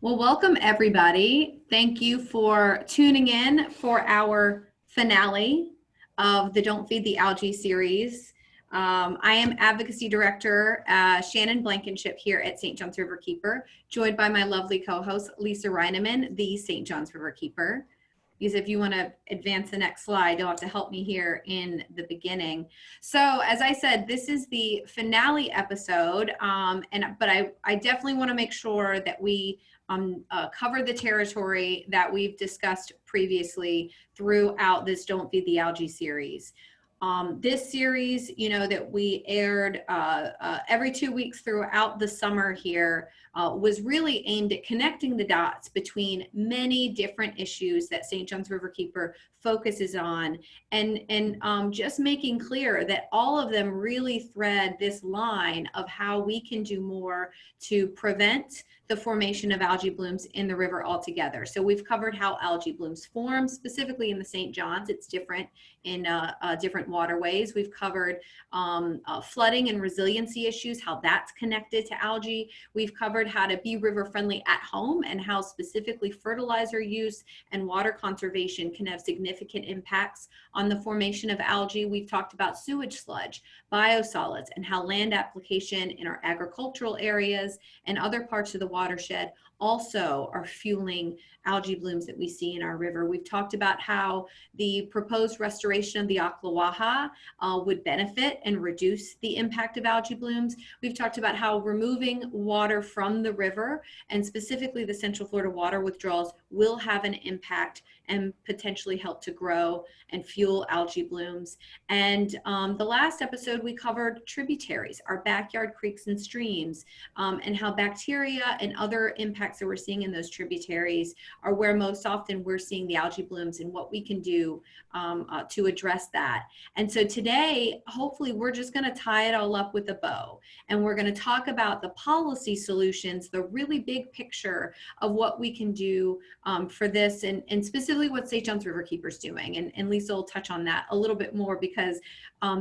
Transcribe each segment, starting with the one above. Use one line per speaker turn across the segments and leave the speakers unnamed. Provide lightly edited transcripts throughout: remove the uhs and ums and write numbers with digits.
Well, welcome everybody. Thank you for tuning in for our finale of the Don't Feed the Algae series. I am Advocacy Director Shannon Blankenship here at St. John's River Keeper, joined by my lovely co-host Lisa Reineman, the St. John's River Keeper. Lisa, if you want to advance the next slide, you'll have to help me here in the beginning. So as I said, this is the finale episode, but I definitely want to make sure that we cover the territory that we've discussed previously throughout this Don't Feed the Algae series. This series, that we aired every 2 weeks throughout the summer here was really aimed at connecting the dots between many different issues that St. John's River Keeper focuses on, and just making clear that all of them really thread this line of how we can do more to prevent the formation of algae blooms in the river altogether. So we've covered how algae blooms form, specifically in the St. John's. It's different in different waterways. We've covered flooding and resiliency issues, how that's connected to algae. We've covered how to be river friendly at home and how specifically fertilizer use and water conservation can have significant impacts on the formation of algae. We've talked about sewage sludge, biosolids, and how land application in our agricultural areas and other parts of the watershed also are fueling algae blooms that we see in our river. We've talked about how the proposed restoration of the Ocklawaha would benefit and reduce the impact of algae blooms. We've talked about how removing water from the river, and specifically the Central Florida water withdrawals, will have an impact and potentially help to grow and fuel algae blooms. And the last episode, we covered tributaries, our backyard creeks and streams, and how bacteria and other impacts that we're seeing in those tributaries are where most often we're seeing the algae blooms, and what we can do to address that. And so today, hopefully, we're just going to tie it all up with a bow, and we're going to talk about the policy solutions, the really big picture of what we can do for this, and specifically what St. John's River Keeper's doing. And Lisa will touch on that a little bit more, because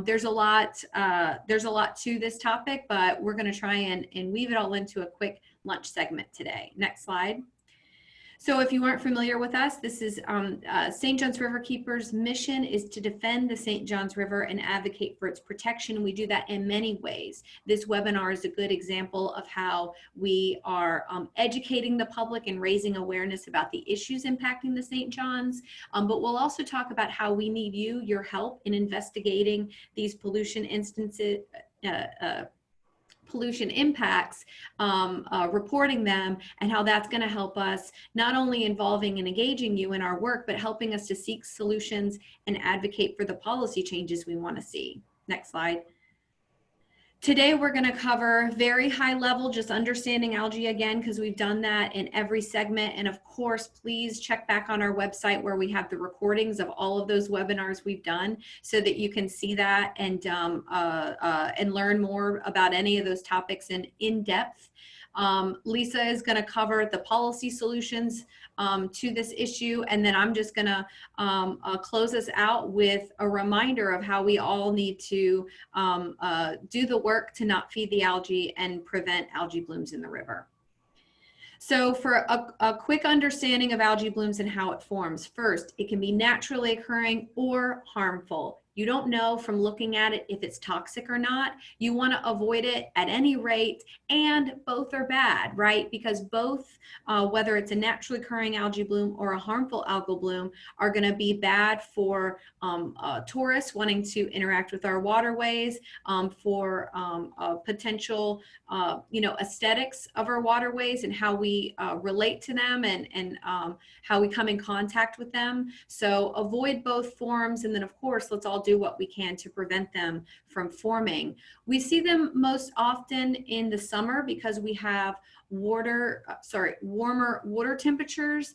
there's a lot to this topic, but we're going to try and weave it all into a quick lunch segment today. Next slide. So if you aren't familiar with us, this is St. John's River Keeper's mission is to defend the St. John's River and advocate for its protection. We do that in many ways. This webinar is a good example of how we are educating the public and raising awareness about the issues impacting the St. John's, but we'll also talk about how we need your help in investigating these pollution instances, pollution impacts, reporting them, and how that's going to help us, not only involving and engaging you in our work, but helping us to seek solutions and advocate for the policy changes we want to see. Next slide. Today, we're going to cover very high level, just understanding algae again, because we've done that in every segment. And of course, please check back on our website where we have the recordings of all of those webinars we've done, so that you can see that and learn more about any of those topics in depth. Lisa is going to cover the policy solutions to this issue, and then I'm just going to close us out with a reminder of how we all need to do the work to not feed the algae and prevent algae blooms in the river. So for a quick understanding of algae blooms and how it forms, first, it can be naturally occurring or harmful. You don't know from looking at it if it's toxic or not. You want to avoid it at any rate, and both are bad, right? Because both, whether it's a naturally occurring algae bloom or a harmful algal bloom, are going to be bad for tourists wanting to interact with our waterways, for potential, aesthetics of our waterways and how we relate to them, and how we come in contact with them. So avoid both forms, and then of course, let's all do what we can to prevent them from forming. We see them most often in the summer because we have warmer water temperatures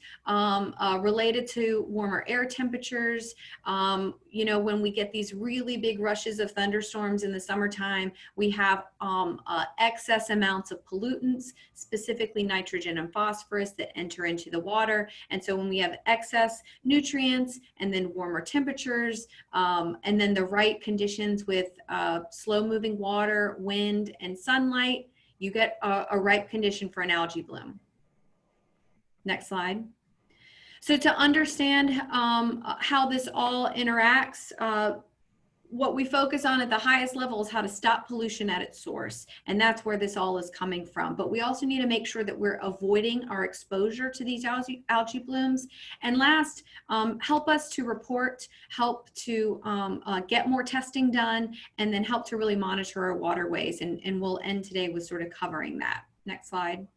related to warmer air temperatures. When we get these really big rushes of thunderstorms in the summertime, we have excess amounts of pollutants, specifically nitrogen and phosphorus, that enter into the water. And so when we have excess nutrients and then warmer temperatures, and then the right conditions with slow moving water, wind, and sunlight, you get a ripe condition for an algae bloom. Next slide. So to understand how this all interacts, what we focus on at the highest level is how to stop pollution at its source. And that's where this all is coming from. But we also need to make sure that we're avoiding our exposure to these algae blooms. And last, help us to report, help to get more testing done, and then help to really monitor our waterways. And we'll end today with sort of covering that. Next slide.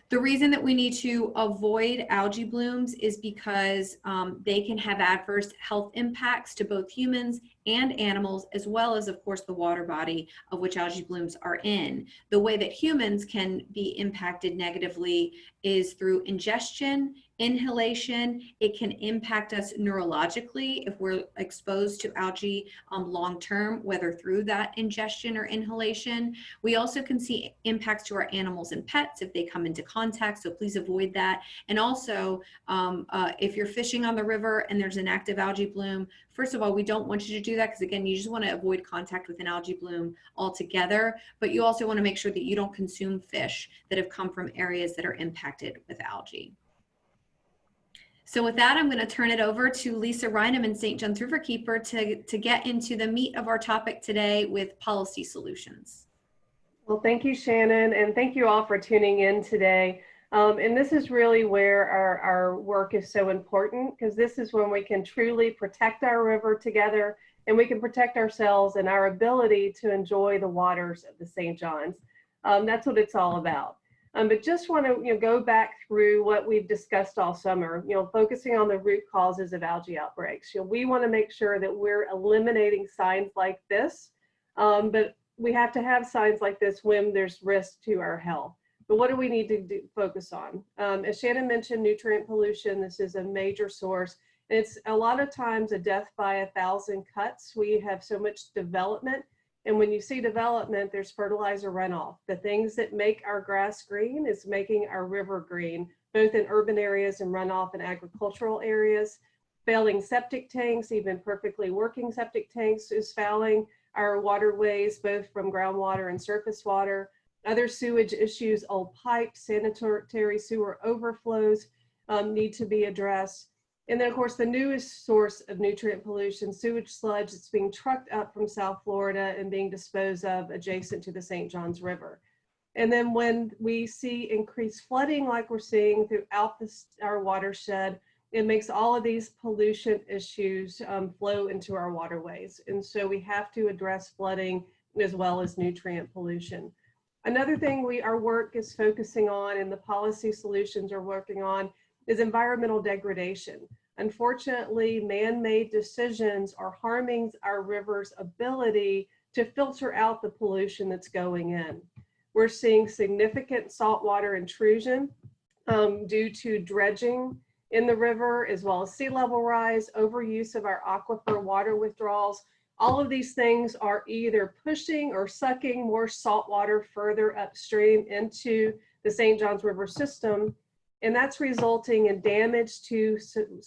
The reason that we need to avoid algae blooms is because they can have adverse health impacts to both humans and animals, as well as, of course, the water body of which algae blooms are in. The way that humans can be impacted negatively is through ingestion, inhalation. It can impact us neurologically if we're exposed to algae long-term, whether through that ingestion or inhalation. We also can see impacts to our animals and pets if they come into contact, so please avoid that. And also, if you're fishing on the river and there's an active algae bloom, first of all, we don't want you to do that because, again, you just want to avoid contact with an algae bloom altogether, but you also want to make sure that you don't consume fish that have come from areas that are impacted with algae. So with that, I'm going to turn it over to Lisa Rynham and St. John's Riverkeeper to get into the meat of our topic today with policy solutions.
Well, thank you, Shannon, and thank you all for tuning in today. And this is really where our work is so important, because this is when we can truly protect our river together, and we can protect ourselves and our ability to enjoy the waters of the St. John's. That's what it's all about. But just want to go back through what we've discussed all summer, focusing on the root causes of algae outbreaks. We want to make sure that we're eliminating signs like this, but we have to have signs like this when there's risk to our health. But what do we need to focus on? As Shannon mentioned, nutrient pollution, this is a major source. It's a lot of times a death by 1,000 cuts. We have so much development. And when you see development, there's fertilizer runoff. The things that make our grass green is making our river green, both in urban areas and runoff in agricultural areas. Failing septic tanks, even perfectly working septic tanks, is fouling our waterways, both from groundwater and surface water. Other sewage issues, old pipes, sanitary sewer overflows need to be addressed. And then, of course, the newest source of nutrient pollution, sewage sludge, that's being trucked up from South Florida and being disposed of adjacent to the St. Johns River. And then when we see increased flooding like we're seeing throughout our watershed, it makes all of these pollution issues flow into our waterways. And so we have to address flooding as well as nutrient pollution. Another thing our work is focusing on and the policy solutions are working on is environmental degradation. Unfortunately, man-made decisions are harming our river's ability to filter out the pollution that's going in. We're seeing significant saltwater intrusion due to dredging in the river, as well as sea level rise, overuse of our aquifer water withdrawals. All of these things are either pushing or sucking more salt water further upstream into the St. Johns River system. And that's resulting in damage to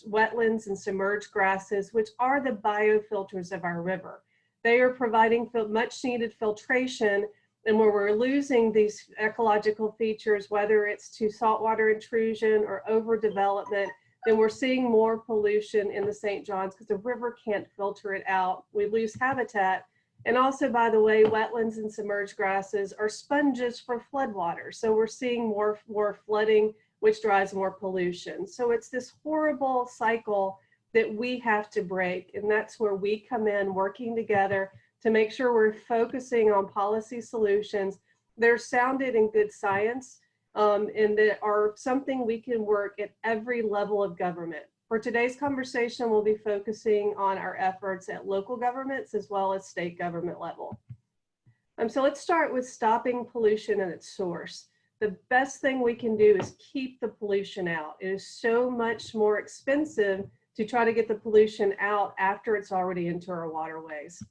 wetlands and submerged grasses, which are the biofilters of our river. They are providing much needed filtration. And where we're losing these ecological features, whether it's to saltwater intrusion or overdevelopment, then we're seeing more pollution in the St. Johns because the river can't filter it out. We lose habitat. And also, by the way, wetlands and submerged grasses are sponges for floodwater. So we're seeing more flooding, which drives more pollution. So it's this horrible cycle that we have to break. And that's where we come in working together to make sure we're focusing on policy solutions that are sounded in good science and that are something we can work at every level of government. For today's conversation, we'll be focusing on our efforts at local governments as well as state government level. So let's start with stopping pollution at its source. The best thing we can do is keep the pollution out. It is so much more expensive to try to get the pollution out after it's already into our waterways.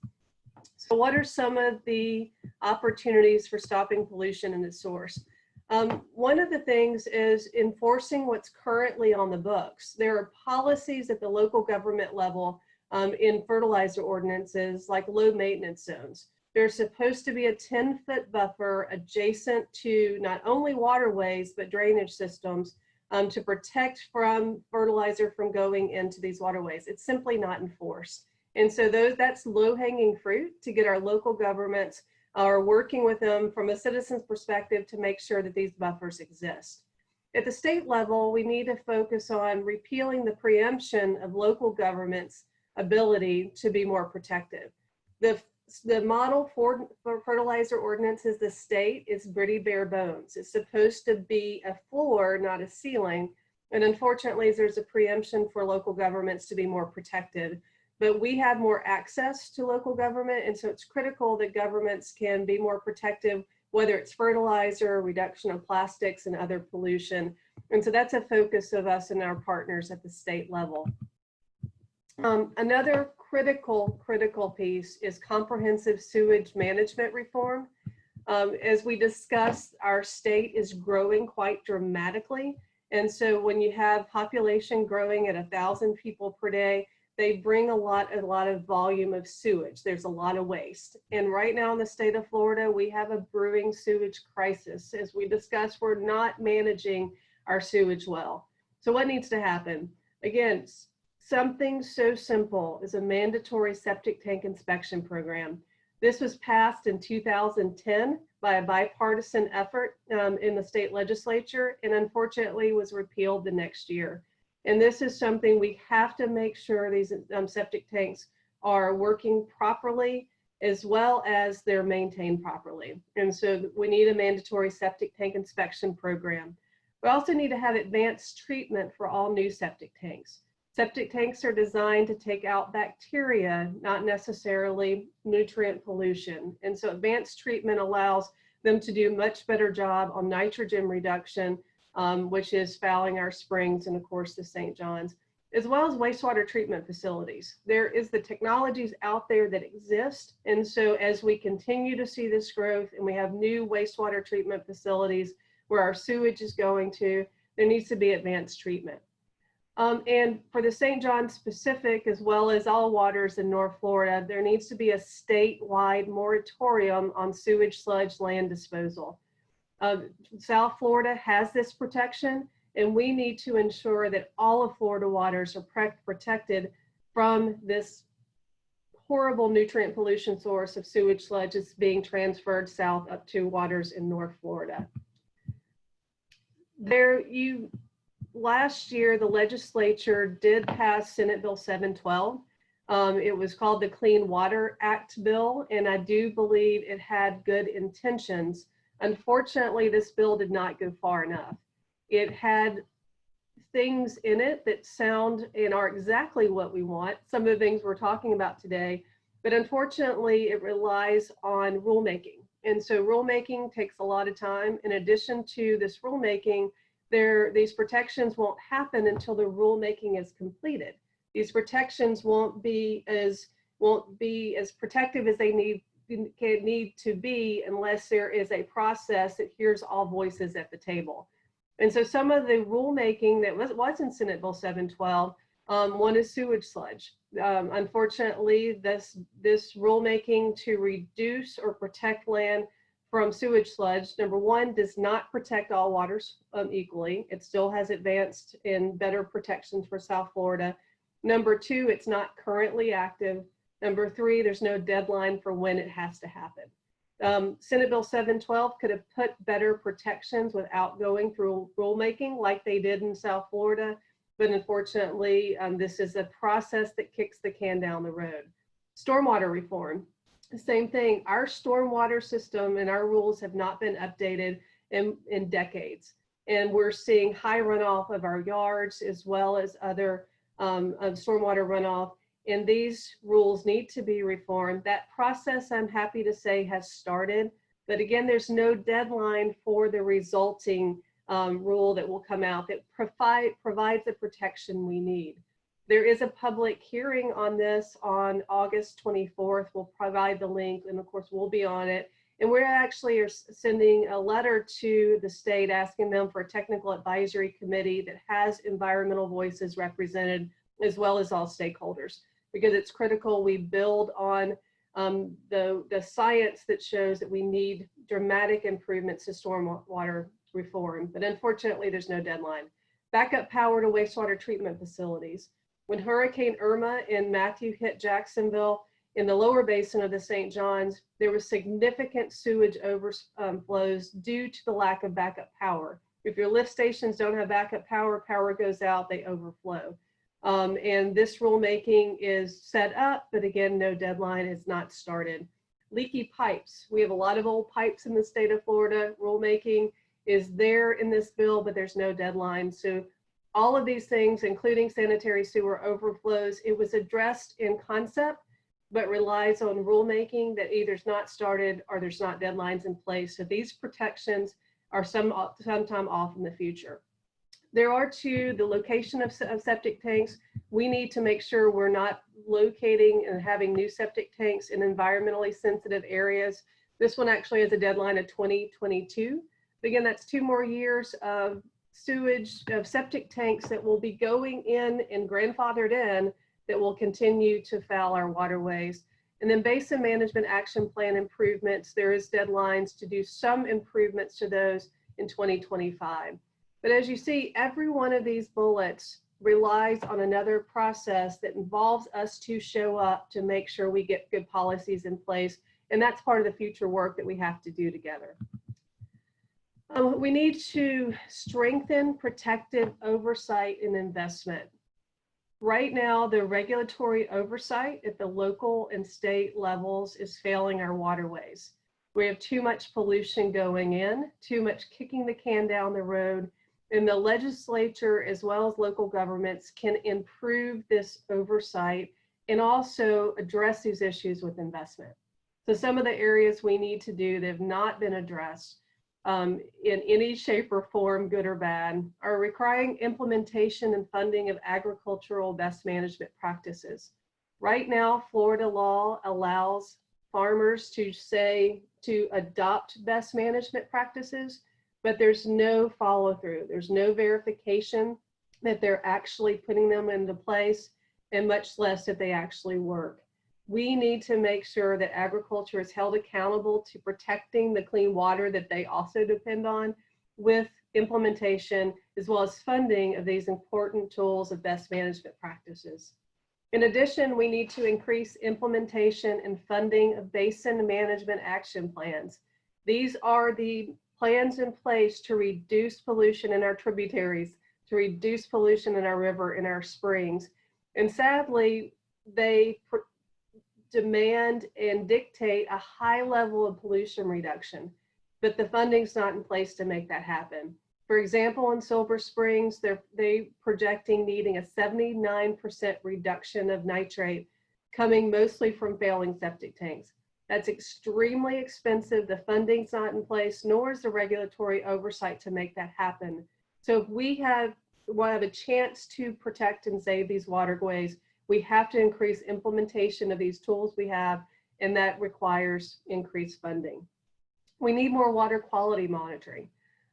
So what are some of the opportunities for stopping pollution in its source? One of the things is enforcing what's currently on the books. There are policies at the local government level in fertilizer ordinances like low maintenance zones. There's supposed to be a 10-foot buffer adjacent to not only waterways, but drainage systems to protect from fertilizer from going into these waterways. It's simply not enforced. And so that's low-hanging fruit to get our local governments or working with them from a citizen's perspective to make sure that these buffers exist. At the state level, we need to focus on repealing the preemption of local governments' ability to be more protective. The model for fertilizer ordinances, the state, is pretty bare bones. It's supposed to be a floor, not a ceiling. And unfortunately, there's a preemption for local governments to be more protected. But we have more access to local government, and so it's critical that governments can be more protective, whether it's fertilizer, reduction of plastics, and other pollution. And so that's a focus of us and our partners at the state level. Another critical piece is comprehensive sewage management reform. As we discussed, our state is growing quite dramatically. And so when you have population growing at 1,000 people per day, they bring a lot of volume of sewage. There's a lot of waste. And right now in the state of Florida, we have a brewing sewage crisis. As we discussed, we're not managing our sewage well. So what needs to happen? Again, something so simple as a mandatory septic tank inspection program. This was passed in 2010 by a bipartisan effort in the state legislature, and unfortunately was repealed the next year. And this is something we have to make sure these septic tanks are working properly, as well as they're maintained properly. And so we need a mandatory septic tank inspection program. We also need to have advanced treatment for all new septic tanks. Septic tanks are designed to take out bacteria, not necessarily nutrient pollution. And so advanced treatment allows them to do a much better job on nitrogen reduction, which is fouling our springs and of course the St. John's, as well as wastewater treatment facilities. There is the technologies out there that exist. And so as we continue to see this growth and we have new wastewater treatment facilities where our sewage is going to, there needs to be advanced treatment. And for the St. John specific, as well as all waters in North Florida, there needs to be a statewide moratorium on sewage sludge land disposal. South Florida has this protection, and we need to ensure that all of Florida waters are protected from this horrible nutrient pollution source of sewage sludge that's being transferred south up to waters in North Florida. Last year, the legislature did pass Senate Bill 712. It was called the Clean Water Act bill, and I do believe it had good intentions. Unfortunately, this bill did not go far enough. It had things in it that sound and are exactly what we want, some of the things we're talking about today, but unfortunately, it relies on rulemaking. And so rulemaking takes a lot of time. In addition to this rulemaking, these protections won't happen until the rulemaking is completed. These protections won't be as protective as they need to be unless there is a process that hears all voices at the table. And so some of the rulemaking that was in Senate Bill 712, one is sewage sludge. Unfortunately, this rulemaking to reduce or protect land from sewage sludge, number one, does not protect all waters equally. It still has advanced and better protections for South Florida. Number two, it's not currently active. Number three, there's no deadline for when it has to happen. Senate Bill 712 could have put better protections without going through rulemaking like they did in South Florida, but unfortunately, this is a process that kicks the can down the road. Stormwater reform. Same thing, our stormwater system and our rules have not been updated in decades. And we're seeing high runoff of our yards as well as other stormwater runoff. And these rules need to be reformed. That process, I'm happy to say, has started. But again, there's no deadline for the resulting rule that will come out that provides the protection we need. There is a public hearing on this on August 24th. We'll provide the link, and of course we'll be on it. And we're actually sending a letter to the state asking them for a technical advisory committee that has environmental voices represented, as well as all stakeholders, because it's critical we build on the science that shows that we need dramatic improvements to stormwater reform. But unfortunately, there's no deadline. backup power to wastewater treatment facilities. When Hurricane Irma and Matthew hit Jacksonville in the lower basin of the St. Johns, there was significant sewage overflows due to the lack of backup power. If your lift stations don't have backup power, power goes out, they overflow. And this rulemaking is set up, but again, no deadline is not started. Leaky pipes. We have a lot of old pipes in the state of Florida. Rulemaking is there in this bill, but there's no deadline. So all of these things, including sanitary sewer overflows, it was addressed in concept, but relies on rulemaking that either is not started or there's not deadlines in place. So these protections are sometime off in the future. There are two, the location of septic tanks. We need to make sure we're not locating and having new septic tanks in environmentally sensitive areas. This one actually has a deadline of 2022. But again, that's 2 more years of sewage, of septic tanks that will be going in and grandfathered in that will continue to foul our waterways. And then basin management action plan improvements, there is deadlines to do some improvements to those in 2025. But as you see, every one of these bullets relies on another process that involves us to show up to make sure we get good policies in place. And that's part of the future work that we have to do together. We need to strengthen protective oversight and investment. Right now, the regulatory oversight at the local and state levels is failing our waterways. We have too much pollution going in, too much kicking the can down the road, and the legislature as well as local governments can improve this oversight and also address these issues with investment. So some of the areas we need to do that have not been addressed in any shape or form, good or bad, are requiring implementation and funding of agricultural best management practices. Right now, Florida law allows farmers to adopt best management practices, but there's no follow through. There's no verification that they're actually putting them into place, and much less that they actually work. We need to make sure that agriculture is held accountable to protecting the clean water that they also depend on with implementation as well as funding of these important tools of best management practices. In addition, we need to increase implementation and funding of basin management action plans. These are the plans in place to reduce pollution in our tributaries, to reduce pollution in our river, in our springs. And sadly, they demand and dictate a high level of pollution reduction, but the funding's not in place to make that happen. For example, in Silver Springs, they're projecting needing a 79% reduction of nitrate coming mostly from failing septic tanks. That's extremely expensive. The funding's not in place, nor is the regulatory oversight to make that happen. So if we want to have a chance to protect and save these waterways, we have to increase implementation of these tools we have, and that requires increased funding. We need more water quality monitoring.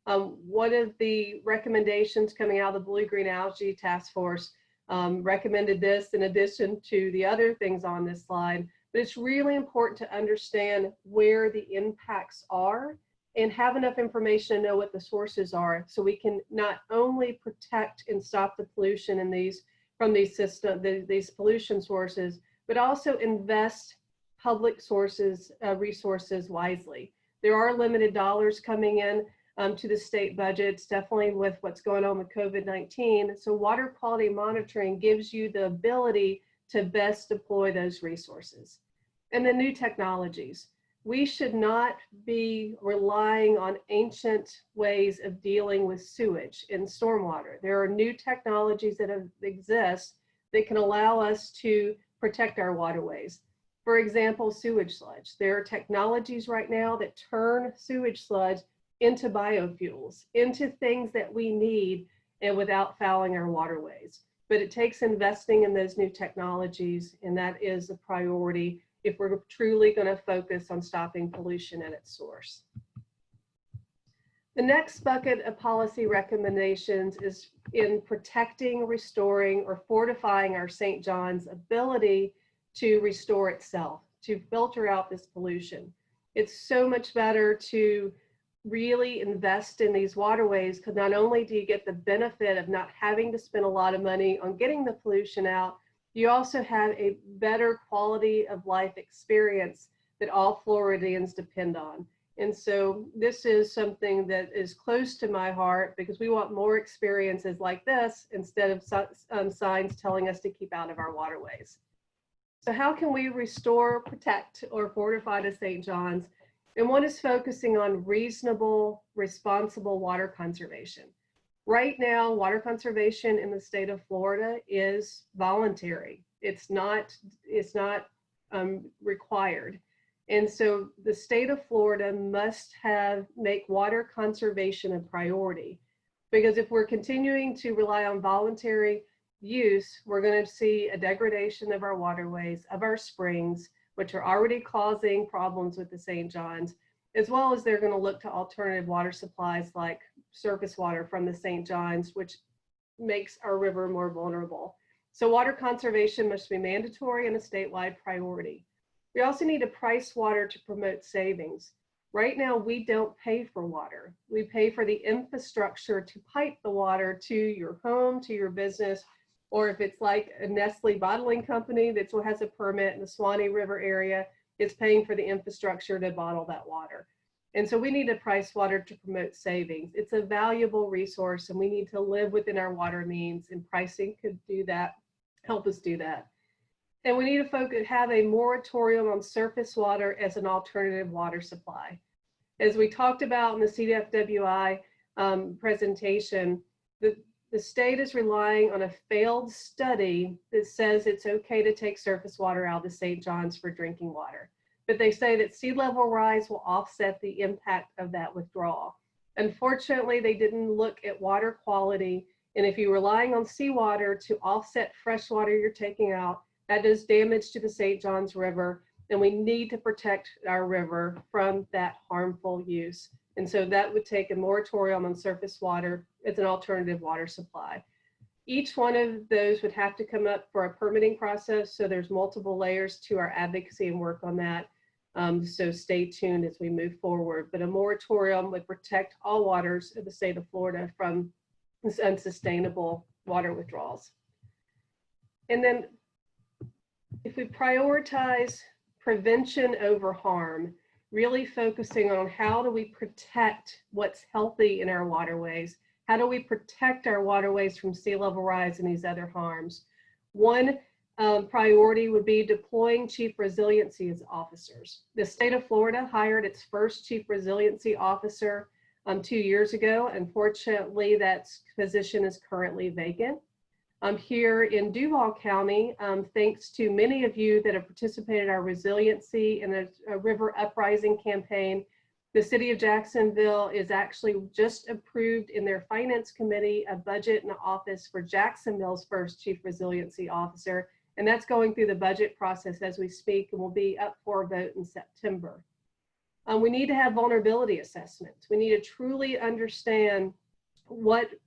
One of the recommendations coming out of the Blue-Green Algae Task Force recommended this in addition to the other things on this slide, but it's really important to understand where the impacts are and have enough information to know what the sources are so we can not only protect and stop the pollution in from these systems, these pollution sources, but also invest public resources wisely. There are limited dollars coming in to the state budgets, definitely with what's going on with COVID-19. So water quality monitoring gives you the ability to best deploy those resources. And then new technologies. We should not be relying on ancient ways of dealing with sewage and stormwater. There are new technologies that exist that can allow us to protect our waterways. For example, sewage sludge. There are technologies right now that turn sewage sludge into biofuels, into things that we need and without fouling our waterways. But it takes investing in those new technologies, and that is a priority if we're truly going to focus on stopping pollution at its source. The next bucket of policy recommendations is in protecting, restoring, or fortifying our St. John's ability to restore itself, to filter out this pollution. It's so much better to really invest in these waterways, because not only do you get the benefit of not having to spend a lot of money on getting the pollution out, you also have a better quality of life experience that all Floridians depend on. And so this is something that is close to my heart, because we want more experiences like this instead of signs telling us to keep out of our waterways. So how can we restore, protect, or fortify the St. John's? And one is focusing on reasonable, responsible water conservation. Right now, water conservation in the state of Florida is voluntary. It's not required. And so the state of Florida must make water conservation a priority, because if we're continuing to rely on voluntary use, we're going to see a degradation of our waterways, of our springs, which are already causing problems with the St. John's, as well as they're going to look to alternative water supplies like surface water from the St. John's, which makes our river more vulnerable. So water conservation must be mandatory and a statewide priority. We also need to price water to promote savings. Right now, we don't pay for water. We pay for the infrastructure to pipe the water to your home, to your business, or if it's like a Nestle bottling company that has a permit in the Swanee River area, it's paying for the infrastructure to bottle that water. And so we need to price water to promote savings. It's a valuable resource, and we need to live within our water means, and pricing could do that, help us do that. And we need to have a moratorium on surface water as an alternative water supply. As we talked about in the CDFWI presentation, the state is relying on a failed study that says it's okay to take surface water out of the St. John's for drinking water. But they say that sea level rise will offset the impact of that withdrawal. Unfortunately, they didn't look at water quality. And if you're relying on seawater to offset fresh water you're taking out, that does damage to the St. John's River. And we need to protect our river from that harmful use. And so that would take a moratorium on surface water as an alternative water supply. Each one of those would have to come up for a permitting process. So there's multiple layers to our advocacy and work on that. So stay tuned as we move forward. But a moratorium would protect all waters of the state of Florida from this unsustainable water withdrawals. And then if we prioritize prevention over harm, really focusing on how do we protect what's healthy in our waterways? How do we protect our waterways from sea level rise and these other harms? One priority would be deploying chief resiliency officers. The state of Florida hired its first chief resiliency officer 2 years ago. Unfortunately, that position is currently vacant. Here in Duval County, thanks to many of you that have participated in our resiliency and a river uprising campaign, the city of Jacksonville is actually just approved in their finance committee a budget and office for Jacksonville's first chief resiliency officer. And that's going through the budget process as we speak and will be up for a vote in September. We need to have vulnerability assessments. We need to truly understand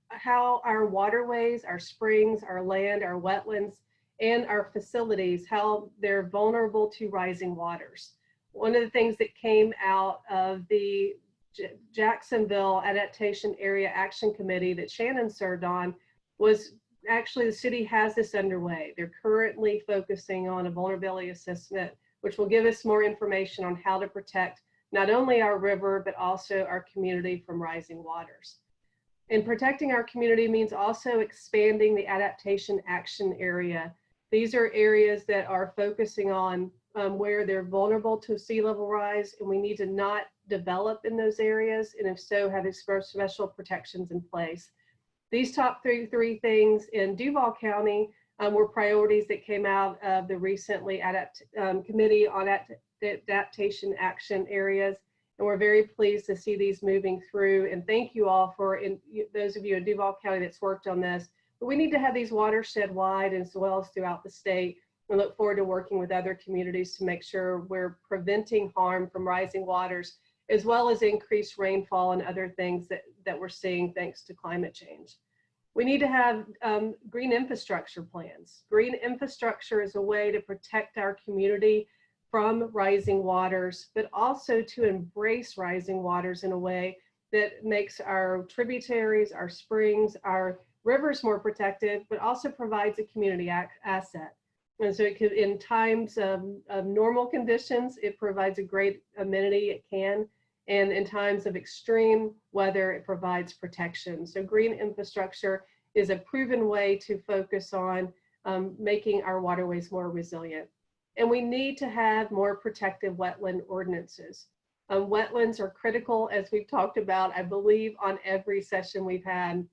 how our waterways, our springs, our land, our wetlands, and our facilities, how they're vulnerable to rising waters. One of the things that came out of the Jacksonville Adaptation Area Action Committee that Shannon served on was actually the city has this underway. They're currently focusing on a vulnerability assessment, which will give us more information on how to protect not only our river, but also our community from rising waters. And protecting our community means also expanding the adaptation action area. These are areas that are focusing on where they're vulnerable to sea level rise, and we need to not develop in those areas, and if so, have special protections in place. These top three things in Duval County were priorities that came out of the recently Committee on Adaptation Action Areas. And we're very pleased to see these moving through. And thank you all for those of you in Duval County that's worked on this. But we need to have these watershed wide as well as throughout the state. We look forward to working with other communities to make sure we're preventing harm from rising waters, as well as increased rainfall and other things that we're seeing thanks to climate change. We need to have green infrastructure plans. Green infrastructure is a way to protect our community from rising waters, but also to embrace rising waters in a way that makes our tributaries, our springs, our rivers more protected, but also provides a community asset. And so it could, in times of normal conditions, it provides a great amenity, it can. And in times of extreme weather, it provides protection. So green infrastructure is a proven way to focus on making our waterways more resilient. And we need to have more protective wetland ordinances. Wetlands are critical, as we've talked about, I believe, on every session we've had.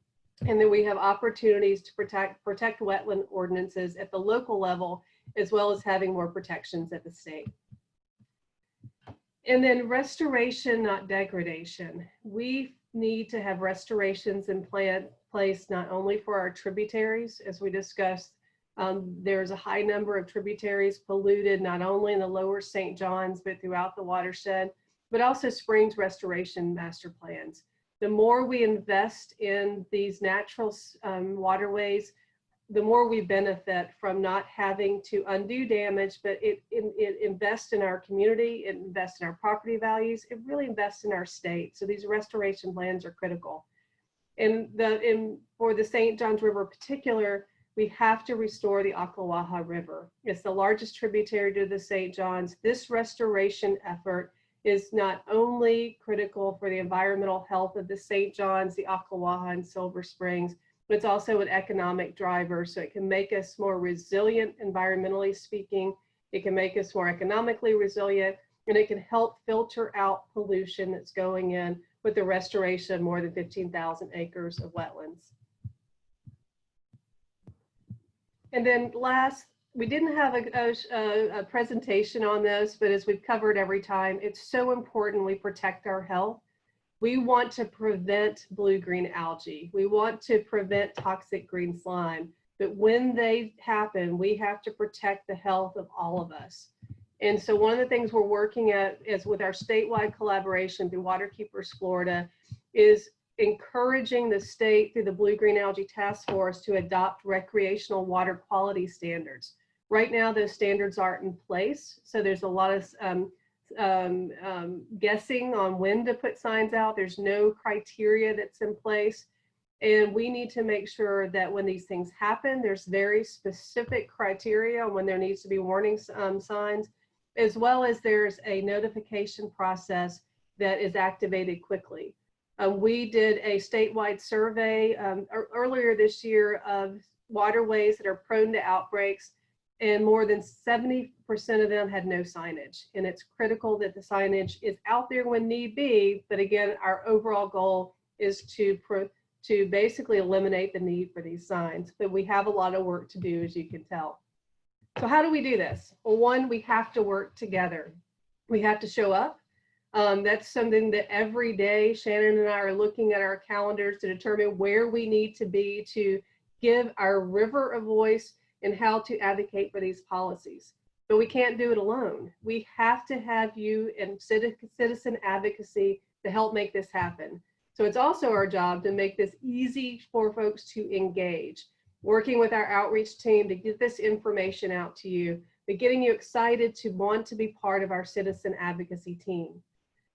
And then we have opportunities to protect wetland ordinances at the local level, as well as having more protections at the state. And then restoration, not degradation. We need to have restorations in place not only for our tributaries, as we discussed. There's a high number of tributaries polluted, not only in the lower St. Johns, but throughout the watershed, but also springs restoration master plans. The more we invest in these natural waterways, the more we benefit from not having to undo damage, but it invests in our community, it invests in our property values, it really invests in our state. So these restoration plans are critical. And for the St. Johns River in particular, we have to restore the Ocklawaha River. It's the largest tributary to the St. Johns. This restoration effort is not only critical for the environmental health of the St. Johns, the Ocklawaha, and Silver Springs, but it's also an economic driver. So it can make us more resilient, environmentally speaking. It can make us more economically resilient, and it can help filter out pollution that's going in with the restoration of more than 15,000 acres of wetlands. And then last, we didn't have a presentation on this, but as we've covered every time, it's so important we protect our health. We want to prevent blue-green algae. We want to prevent toxic green slime. But when they happen, we have to protect the health of all of us. And so one of the things we're working at is with our statewide collaboration through Waterkeepers Florida is encouraging the state through the Blue-Green Algae Task Force to adopt recreational water quality standards. Right now, those standards aren't in place. So there's a lot of guessing on when to put signs out. There's no criteria that's in place. And we need to make sure that when these things happen, there's very specific criteria on when there needs to be warning signs, as well as there's a notification process that is activated quickly. We did a statewide survey earlier this year of waterways that are prone to outbreaks, and more than 70% of them had no signage. And it's critical that the signage is out there when need be, but again, our overall goal is to basically eliminate the need for these signs, but we have a lot of work to do, as you can tell. So how do we do this? Well, one, we have to work together. We have to show up. That's something that every day Shannon and I are looking at our calendars to determine where we need to be to give our river a voice and how to advocate for these policies. But we can't do it alone. We have to have you and citizen advocacy to help make this happen. So it's also our job to make this easy for folks to engage, working with our outreach team to get this information out to you, but getting you excited to want to be part of our citizen advocacy team.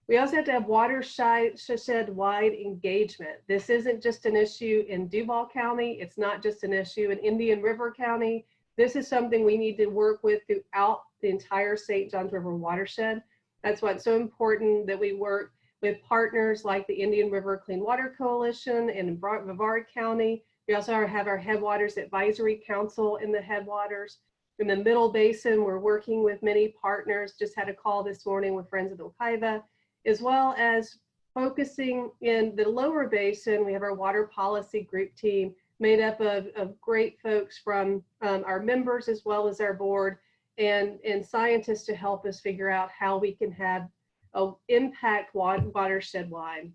We also have to have watershed-wide engagement. This isn't just an issue in Duval County. It's not just an issue in Indian River County. This is something we need to work with throughout the entire St. Johns River watershed. That's why it's so important that we work with partners like the Indian River Clean Water Coalition and in Brevard County. We also have our Headwaters Advisory Council in the headwaters. In the Middle Basin, we're working with many partners. Just had a call this morning with Friends of the Wekiva, as well as focusing in the lower basin. We have our water policy group team made up of great folks from our members as well as our board and scientists to help us figure out how we can have an impact watershed-wide.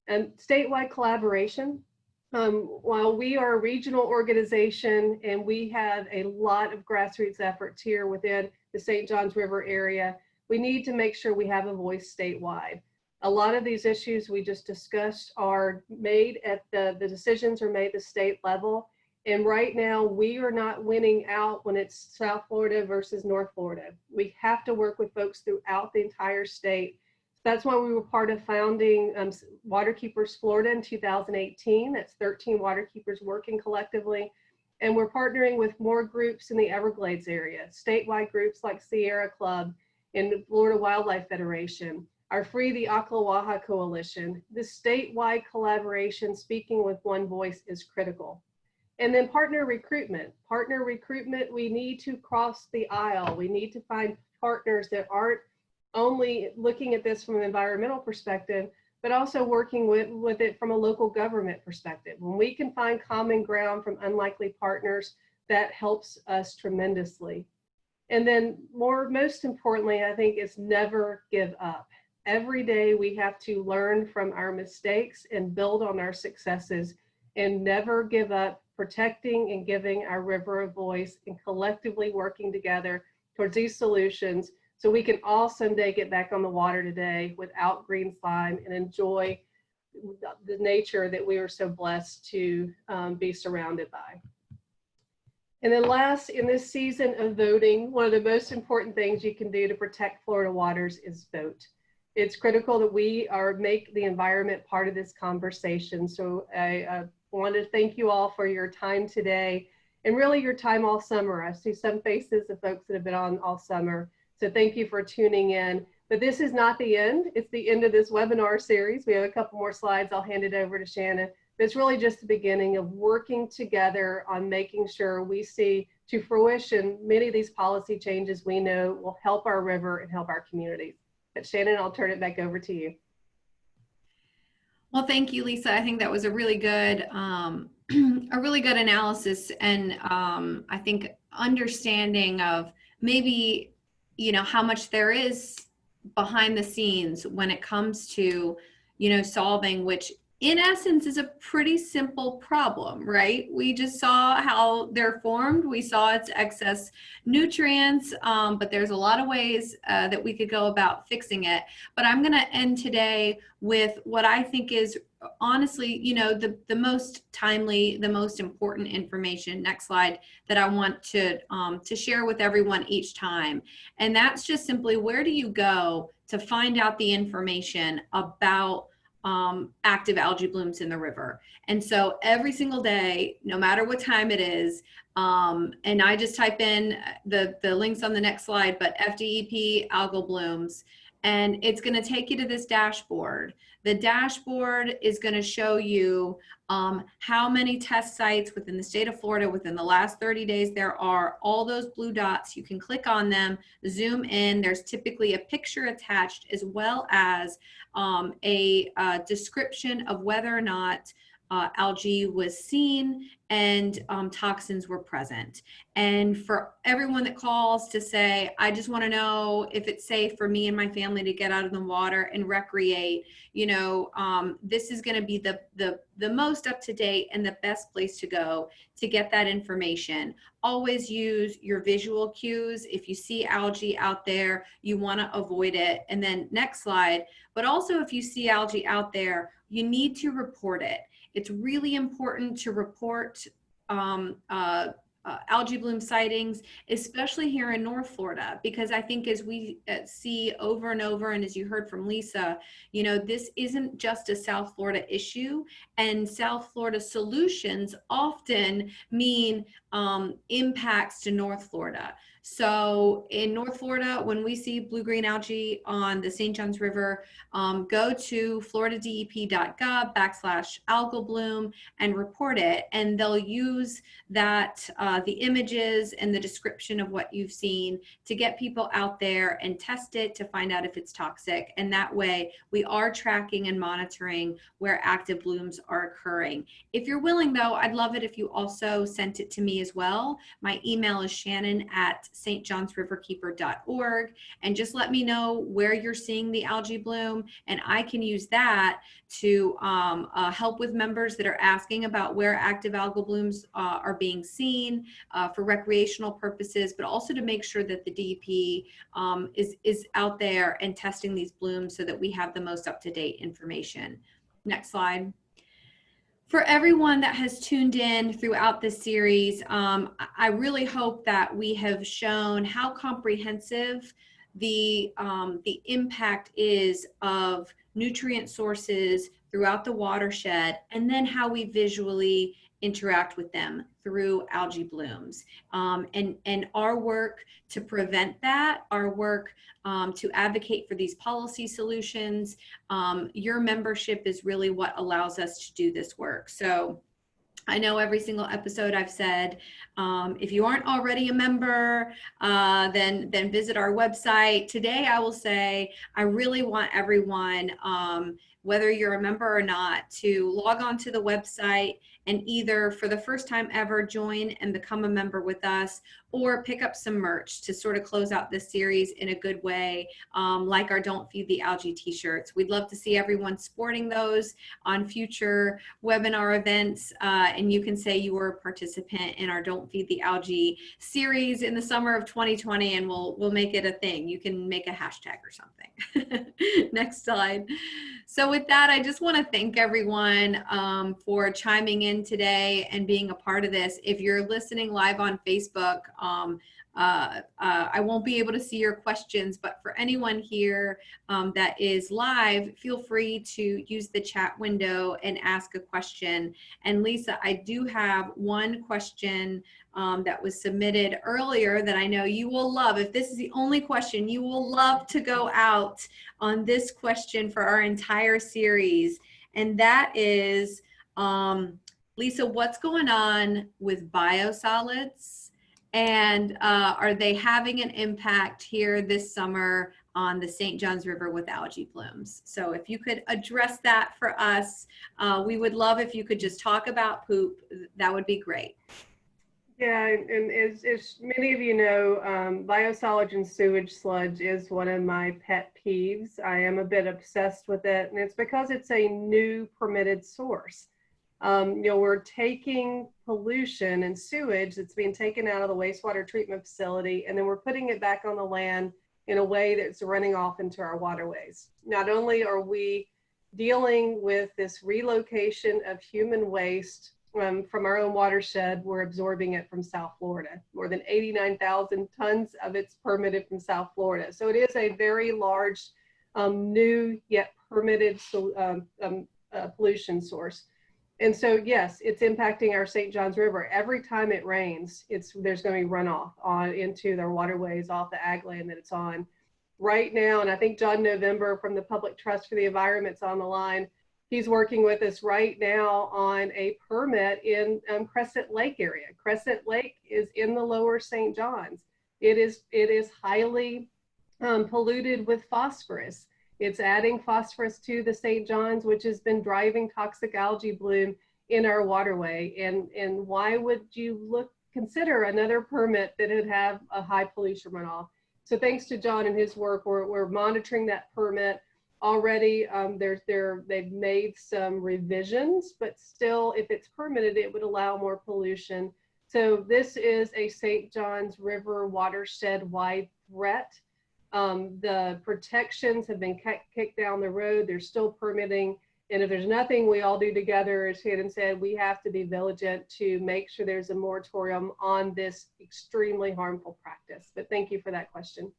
And statewide collaboration. While we are a regional organization and we have a lot of grassroots efforts here within the St. Johns River area, we need to make sure we have a voice statewide. A lot of these issues we just discussed are made at the decisions are made at the state level. And right now we are not winning out when it's South Florida versus North Florida. We have to work with folks throughout the entire state That's why we were part of founding Waterkeepers Florida in 2018. That's 13 waterkeepers working collectively. And we're partnering with more groups in the Everglades area, statewide groups like Sierra Club and the Florida Wildlife Federation, our Free the Ocklawaha Coalition. This statewide collaboration, speaking with one voice, is critical. And then partner recruitment. Partner recruitment, we need to cross the aisle. We need to find partners that aren't only looking at this from an environmental perspective, but also working with it from a local government perspective. When we can find common ground from unlikely partners, that helps us tremendously. And then most importantly, I think, is never give up. Every day we have to learn from our mistakes and build on our successes, and never give up protecting and giving our river a voice, and collectively working together towards these solutions, so we can all someday get back on the water today without green slime and enjoy the nature that we are so blessed to be surrounded by. And then last, in this season of voting, one of the most important things you can do to protect Florida waters is vote. It's critical that we make the environment part of this conversation. So I want to thank you all for your time today, and really your time all summer. I see some faces of folks that have been on all summer. So thank you for tuning in. But this is not the end. It's the end of this webinar series. We have a couple more slides. I'll hand it over to Shannon. But it's really just the beginning of working together on making sure we see to fruition many of these policy changes we know will help our river and help our communities. But Shannon, I'll turn it back over to you.
Well, thank you, Lisa. I think that was a really good analysis, and I think understanding of maybe, you know, how much there is behind the scenes when it comes to, you know, solving, which in essence is a pretty simple problem, right? We just saw how they're formed. We saw its excess nutrients, but there's a lot of ways that we could go about fixing it. But I'm going to end today with what I think is honestly, you know, the most timely, the most important information, next slide, that I want to share with everyone each time. And that's just simply, where do you go to find out the information about active algae blooms in the river? And so every single day, no matter what time it is, and I just type in the links on the next slide, but FDEP algal blooms, and it's going to take you to this dashboard. The dashboard is going to show you how many test sites within the state of Florida within the last 30 days there are. All those blue dots, you can click on them, zoom in. There's typically a picture attached, as well as a description of whether or not algae was seen and toxins were present. And for everyone that calls to say, I just want to know if it's safe for me and my family to get out of the water and recreate, you know, this is going to be the most up to date and the best place to go to get that information. Always use your visual cues. If you see algae out there, you want to avoid it. And then next slide. But also, if you see algae out there, you need to report it. It's really important to report algae bloom sightings, especially here in North Florida, because I think as we see over and over, and as you heard from Lisa, you know, this isn't just a South Florida issue, and South Florida solutions often mean impacts to North Florida. So in North Florida, when we see blue-green algae on the St. Johns River, go to floridadep.gov/algal bloom and report it. And they'll use that, the images and the description of what you've seen, to get people out there and test it to find out if it's toxic. And that way we are tracking and monitoring where active blooms are occurring. If you're willing, though, I'd love it if you also sent it to me as well. My email is shannon@stjohnsriverkeeper.org, and just let me know where you're seeing the algae bloom, and I can use that to help with members that are asking about where active algal blooms are being seen for recreational purposes, but also to make sure that the DEP is out there and testing these blooms so that we have the most up-to-date information. Next slide. For everyone that has tuned in throughout this series, I really hope that we have shown how comprehensive the impact is of nutrient sources throughout the watershed, and then how we visually interact with them through algae blooms. And our work to prevent that, our work to advocate for these policy solutions, your membership is really what allows us to do this work. So I know every single episode I've said, if you aren't already a member, then visit our website. Today, I will say, I really want everyone, whether you're a member or not, to log on to the website and either for the first time ever join and become a member with us, or pick up some merch to sort of close out this series in a good way, like our Don't Feed the Algae t-shirts. We'd love to see everyone sporting those on future webinar events, and you can say you were a participant in our Don't Feed the Algae series in the summer of 2020, and we'll make it a thing. You can make a hashtag or something. Next slide. So with that, I just want to thank everyone for chiming in today and being a part of this. If you're listening live on Facebook, I won't be able to see your questions, but for anyone here that is live, feel free to use the chat window and ask a question. And Lisa, I do have one question that was submitted earlier that I know you will love. If this is the only question, you will love to go out on this question for our entire series. And that is, Lisa, what's going on with biosolids? And are they having an impact here this summer on the St. Johns River with algae blooms? So if you could address that for us, we would love if you could just talk about poop. That would be great.
Yeah, and as many of you know, biosolids and sewage sludge is one of my pet peeves. I am a bit obsessed with it, and it's because it's a new permitted source. We're taking pollution and sewage that's being taken out of the wastewater treatment facility, and then we're putting it back on the land in a way that's running off into our waterways. Not only are we dealing with this relocation of human waste from our own watershed, we're absorbing it from South Florida. More than 89,000 tons of it's permitted from South Florida. So it is a very large, new yet permitted pollution source. And so, yes, it's impacting our St. Johns River. Every time it rains, there's going to be runoff into their waterways off the ag land that it's on. Right now, and I think John November from the Public Trust for the Environment's on the line. He's working with us right now on a permit in Crescent Lake area. Crescent Lake is in the lower St. Johns. It is highly polluted with phosphorus. It's adding phosphorus to the St. Johns, which has been driving toxic algae bloom in our waterway. And why would you consider another permit that would have a high pollution runoff? So thanks to John and his work, we're monitoring that permit already. They've made some revisions, but still, if it's permitted, it would allow more pollution. So this is a St. Johns River watershed-wide threat. The protections have been kicked down the road. They're still permitting. And if there's nothing we all do together, as Shannon said, we have to be vigilant to make sure there's a moratorium on this extremely harmful practice. But thank you for that question.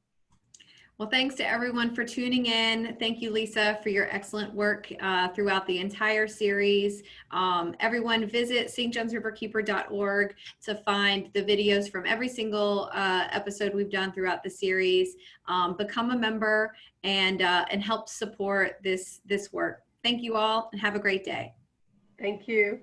Well, thanks to everyone for tuning in. Thank you, Lisa, for your excellent work throughout the entire series. Everyone visit stjohnsriverkeeper.org to find the videos from every single episode we've done throughout the series. Become a member and help support this work. Thank you all and have a great day.
Thank you.